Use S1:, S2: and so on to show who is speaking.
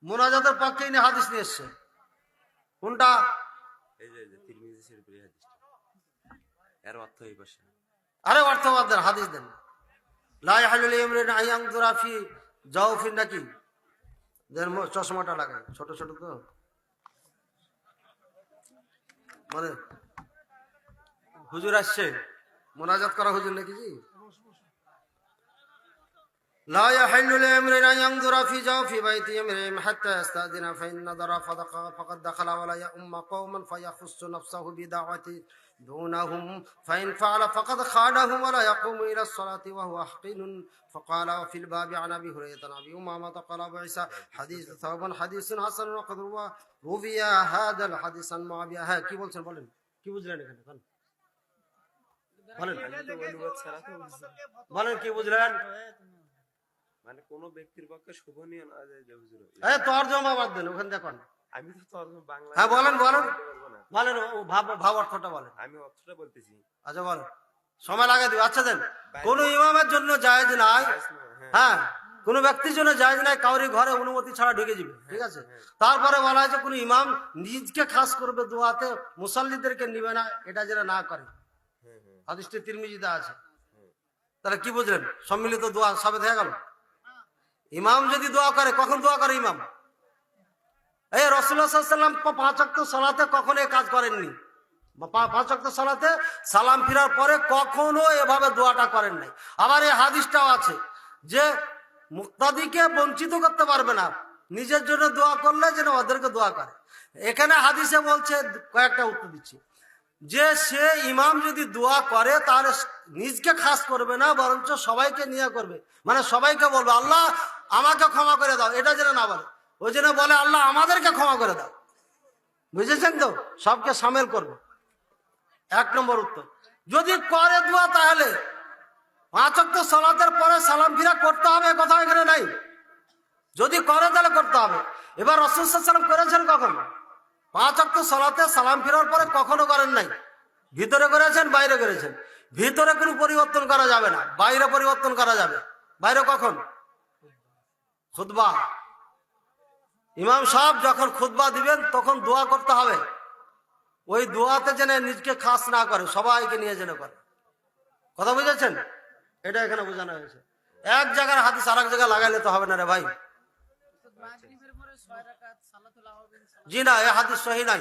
S1: মুনাজাতের পক্ষে ইনি হাদিস নিয়ে এসছে। কোনটা?
S2: এই যে তিরমিজি শরীফের এই হাদিসটা, এর অর্থ এই পাশে।
S1: আরে অর্থ বাদ দেন, হাদিস দেন। লা ইয়াহলু লিমরিন আন ইয়ানজুরা ফি জাওফিন, নাকি দেন। চশমাটা লাগায়, ছোট ছোট তো, মানে হুজুর আসছে মুনাজাত করা, হুজুর নাকি জি। لا يحل لامرئ ان ينظر في جوف بيت امرئ حتى يستأذن فإن نظر فقد دخل ولا يؤم قوما فيخص نفسه بدعوة دونهم فإن فعل فقد خانهم ولا يقوم إلى الصلاة وهو حقين. فقال وفي الباب عن أبي هريرة عن أبي أمامة قال أبو عيسى حديث ثوب حديث حسن وقد روي هذا الحديث عن معاوية. হ্যাঁ কি বলছেন বলেন, কি বুঝলেন এখানে বলেন, বলেন কি বুঝলেন?
S2: মানে কোন ব্যক্তির পক্ষে শোভনীয় না যে হুজুর,
S1: এই তরজমা বাদ দেন, ওখানে দেখুন।
S2: আমি তো তরজমা বাংলা।
S1: হ্যাঁ বলেন বলেন বলেন, ভাব অর্থটা বলেন।
S2: আমি অর্থটা বলতেছি।
S1: আচ্ছা বলেন, সময় লাগা দিবে। আচ্ছা দেন, কোন ইমামের জন্য জায়েজ নাই, হ্যাঁ কোন ব্যক্তির জন্য জায়েজ নাই কাউরি ঘরে অনুমতি ছাড়া ঢুকে যাবে, ঠিক আছে। তারপরে বলা হয়েছে কোন ইমাম নিজকে খাস করবে দোয়াতে, মুসাল্লিদেরকে নিবে না, এটা যেন না করে। হাদিসটি তিরমিজিতে আছে। তাহলে কি বুঝলেন? সম্মিলিত দোয়া সাবেত হয়ে গেল। ইমাম যদি দোয়া করে, কখন দোয়া করে ইমাম? এই রাসূলুল্লাহ সাল্লাল্লাহু আলাইহি ওয়াসাল্লাম 5 ওয়াক্ত সালাতে কখনো এই কাজ করেননি। 5 ওয়াক্ত সালাতে সালাম ফিরার পরে কখনো এভাবে দোয়াটা করেন নাই। আবার এই হাদিসটাও আছে যে মুক্তাদিকে বঞ্চিত করতে পারবে না, নিজের জন্য দোয়া করলে যেন ওদেরকে দোয়া করে। এখানে হাদিসে বলছে, কয়েকটা উত্তর দিচ্ছি, যে সে ইমাম যদি দোয়া করে তাহলে নিজকে খাস করবে না, বরঞ্চ সবাইকে নিয়ে করবে। মানে সবাইকে বলবে আল্লাহ আমাকে ক্ষমা করে দাও, এটা যেন না বলে। ওই জন্য বলে আল্লাহ আমাদেরকে ক্ষমা করে দাও। বুঝেছেন তো? সবকে সামিল করবে। 1 নম্বর উত্তর। যদি করে দোয়া তাহলে 5 ওয়াক্ত সালাতের পরে সালাম ফিরা করতে হবে, কথা এখানে নাই। যদি করে তাহলে করতে হবে। এবার রাসূল সাল্লাল্লাহু আলাইহি ওয়াসাল্লাম করেছেন কখন? 5 ওয়াক্ত সালাতে সালাম ফিরার পরে কখনো করেন নাই। ভিতরে করেছেন, বাইরে করেছেন। ভিতরে কোনো পরিবর্তন করা যাবে না, বাইরে পরিবর্তন করা যাবে। বাইরে কখন? খুতবা। ইমাম সাহেব যখন খুতবা দিবেন তখন দোয়া করতে হবে। ওই দোয়াতে যেন নিজকে খাস না করে, সবাইকে নিয়ে যেন করে। কথা বুঝেছেন? এটা এখানে বোঝানো হয়েছে। এক জায়গার হাদিস আর এক জায়গায় লাগাইলে তো হবে না রে ভাই। জি না, এই হাদিস সহি নাই।